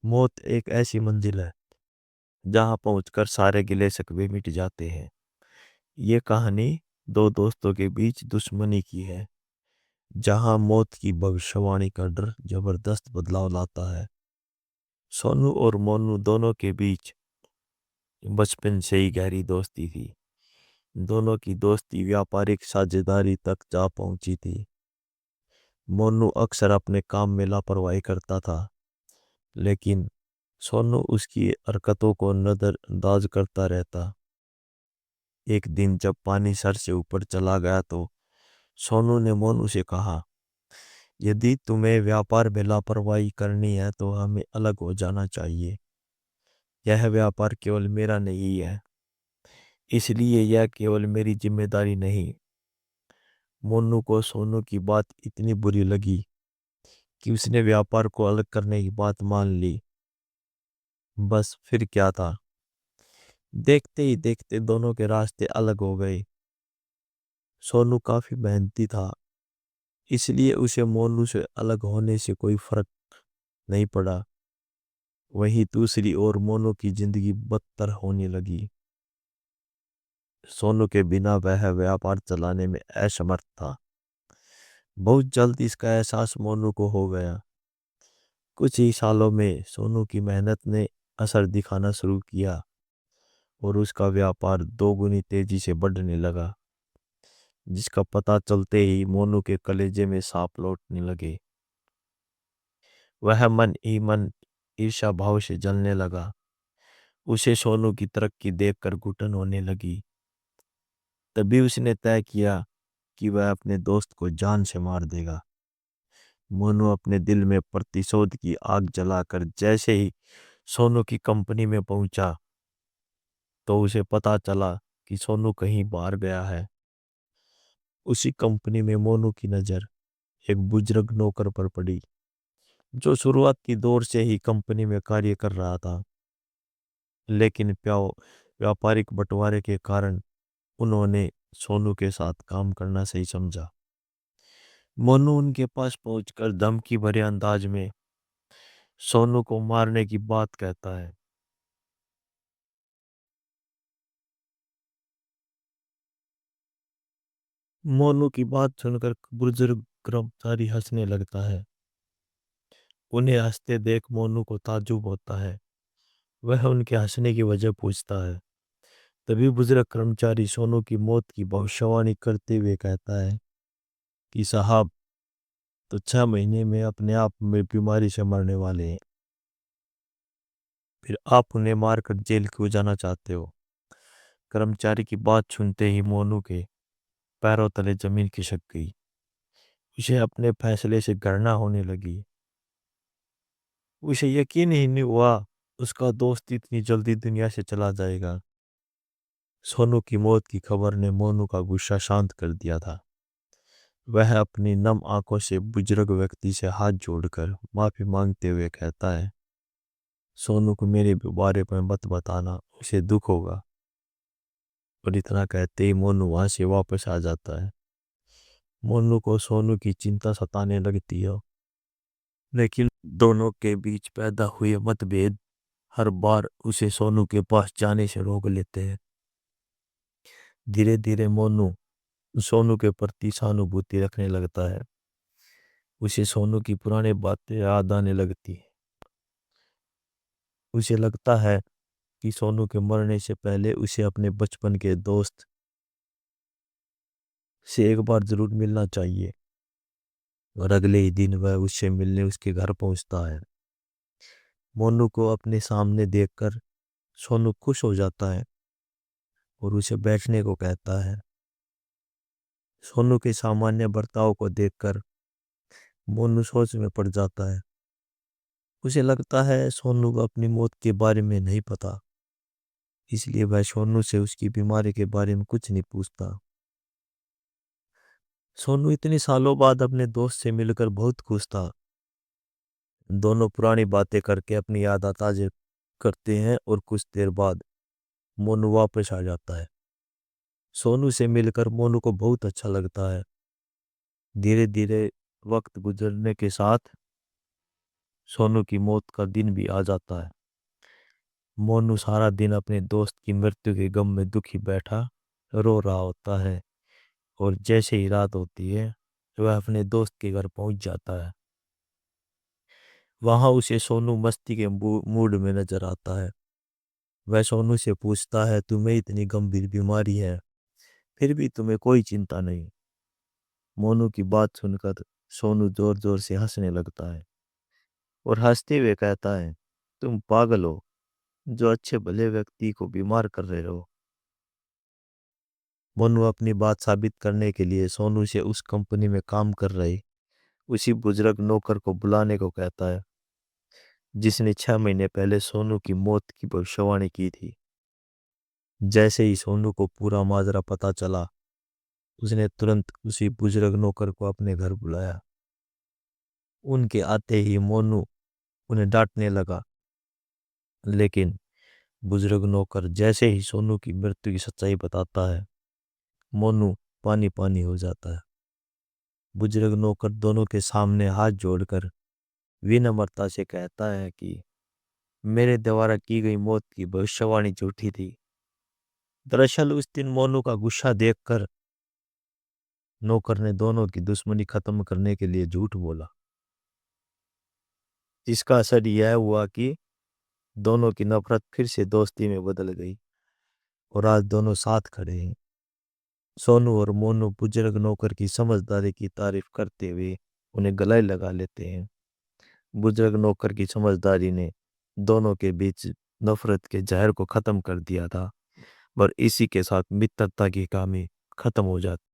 मौत एक ऐसी मंजिल है जहां पहुंचकर सारे गिले शिकवे मिट जाते हैं। ये कहानी दो दोस्तों के बीच दुश्मनी की है, जहां मौत की भविष्यवाणी का डर जबरदस्त बदलाव लाता है। सोनू और मोनू दोनों के बीच बचपन से ही गहरी दोस्ती थी। दोनों की दोस्ती व्यापारिक साझेदारी तक जा पहुंची थी। मोनू अक्सर अपने काम में लापरवाही करता था, लेकिन सोनू उसकी हरकतों को नजरअंदाज करता रहता। एक दिन जब पानी सर से ऊपर चला गया तो सोनू ने मोनू से कहा, यदि तुम्हें व्यापार में लापरवाही करनी है तो हमें अलग हो जाना चाहिए। यह व्यापार केवल मेरा नहीं है, इसलिए यह केवल मेरी जिम्मेदारी नहीं। मोनू को सोनू की बात इतनी बुरी लगी कि उसने व्यापार को अलग करने की बात मान ली। बस फिर क्या था, देखते ही देखते दोनों के रास्ते अलग हो गए। सोनू काफी मेहनती था, इसलिए उसे मोनू से अलग होने से कोई फर्क नहीं पड़ा। वहीं दूसरी ओर मोनू की जिंदगी बदतर होने लगी। सोनू के बिना वह व्यापार चलाने में असमर्थ था। बहुत जल्द इसका एहसास मोनू को हो गया। कुछ ही सालों में सोनू की मेहनत ने असर दिखाना शुरू किया और उसका व्यापार दोगुनी तेजी से बढ़ने लगा, जिसका पता चलते ही मोनू के कलेजे में सांप लौटने लगे। वह मन ही मन ईर्ष्या भाव से जलने लगा। उसे सोनू की तरक्की देखकर घुटन होने लगी। तभी उसने तय किया कि वह अपने दोस्त को जान से मार देगा। मोनू अपने दिल में प्रतिशोध की आग जलाकर जैसे ही सोनू की कंपनी में पहुंचा तो उसे पता चला कि सोनू कहीं बाहर गया है। उसी कंपनी में मोनू की नज़र एक बुजुर्ग नौकर पर पड़ी, जो शुरुआत की दौर से ही कंपनी में कार्य कर रहा था। लेकिन व्यापारिक बंटवारे के कारण उन्होंने सोनू के साथ काम करना सही समझा। मोनू उनके पास पहुंचकर धमकी भरे अंदाज में सोनू को मारने की बात कहता है। मोनू की बात सुनकर बुजुर्ग कर्मचारी हंसने लगता है। उन्हें हंसते देख मोनू को ताज्जुब होता है। वह उनके हंसने की वजह पूछता है। तभी बुजुर्ग कर्मचारी सोनू की मौत की भविष्यवाणी करते हुए कहता है कि साहब, तो 6 महीने में अपने आप में बीमारी से मरने वाले हैं, फिर आप उन्हें मारकर जेल क्यों जाना चाहते हो? कर्मचारी की बात सुनते ही मोनू के पैरों तले जमीन खिसक गई। उसे अपने फैसले से घृणा होने लगी। उसे यकीन ही नहीं हुआ उसका दोस्त इतनी जल्दी दुनिया से चला जाएगा। सोनू की मौत की खबर ने मोनू का गुस्सा शांत कर दिया था। वह अपनी नम आंखों से बुजुर्ग व्यक्ति से हाथ जोड़कर माफी मांगते हुए कहता है, सोनू को मेरे बारे में मत बताना, उसे दुख होगा। और इतना कहते ही मोनू वहां से वापस आ जाता है। मोनू को सोनू की चिंता सताने लगती है, लेकिन दोनों के बीच पैदा हुए मतभेद हर बार उसे सोनू के पास जाने से रोक लेते हैं। धीरे धीरे मोनू सोनू के प्रति सहानुभूति रखने लगता है। उसे सोनू की पुरानी बातें याद आने लगती है। उसे लगता है कि सोनू के मरने से पहले उसे अपने बचपन के दोस्त से एक बार जरूर मिलना चाहिए। और अगले ही दिन वह उससे मिलने उसके घर पहुंचता है। मोनू को अपने सामने देखकर सोनू खुश हो जाता है और उसे बैठने को कहता है। सोनू के सामान्य बर्ताव को देखकर मोनू सोच में पड़ जाता है। उसे लगता है सोनू को अपनी मौत के बारे में नहीं पता, इसलिए वह सोनू से उसकी बीमारी के बारे में कुछ नहीं पूछता। सोनू इतने सालों बाद अपने दोस्त से मिलकर बहुत खुश था। दोनों पुरानी बातें करके अपनी याद ताज़ा करते हैं और कुछ देर बाद मोनू वापस आ जाता है। सोनू से मिलकर मोनू को बहुत अच्छा लगता है। धीरे धीरे वक्त गुजरने के साथ सोनू की मौत का दिन भी आ जाता है। मोनू सारा दिन अपने दोस्त की मृत्यु के गम में दुखी बैठा रो रहा होता है, और जैसे ही रात होती है वह अपने दोस्त के घर पहुंच जाता है। वहां उसे सोनू मस्ती के मूड में नजर आता है। वह सोनू से पूछता है, तुम्हें इतनी गंभीर बीमारी है, फिर भी तुम्हें कोई चिंता नहीं। मोनू की बात सुनकर सोनू जोर जोर से हंसने लगता है और हंसते हुए कहता है, तुम पागल हो जो अच्छे भले व्यक्ति को बीमार कर रहे हो। मोनू अपनी बात साबित करने के लिए सोनू से उस कंपनी में काम कर रहे उसी बुजुर्ग नौकर को बुलाने को कहता है, जिसने 6 महीने पहले सोनू की मौत की भविष्यवाणी की थी। जैसे ही सोनू को पूरा माजरा पता चला, उसने तुरंत उसी बुजुर्ग नौकर को अपने घर बुलाया। उनके आते ही मोनू उन्हें डांटने लगा, लेकिन बुजुर्ग नौकर जैसे ही सोनू की मृत्यु की सच्चाई बताता है, मोनू पानी पानी हो जाता है। बुजुर्ग नौकर दोनों के सामने हाथ जोड़कर विनम्रता से कहता है कि मेरे द्वारा की गई मौत की भविष्यवाणी झूठी थी। दरअसल उस दिन मोनू का गुस्सा देखकर नौकर ने दोनों की दुश्मनी खत्म करने के लिए झूठ बोला। इसका असर यह हुआ कि दोनों की नफरत फिर से दोस्ती में बदल गई और आज दोनों साथ खड़े हैं। सोनू और मोनू बुजुर्ग नौकर की समझदारी की तारीफ करते हुए उन्हें गले लगा लेते हैं। बुजुर्ग नौकर की समझदारी ने दोनों के बीच नफरत के जहर को खत्म कर दिया था, और इसी के साथ मित्रता की कहानी खत्म हो जाती।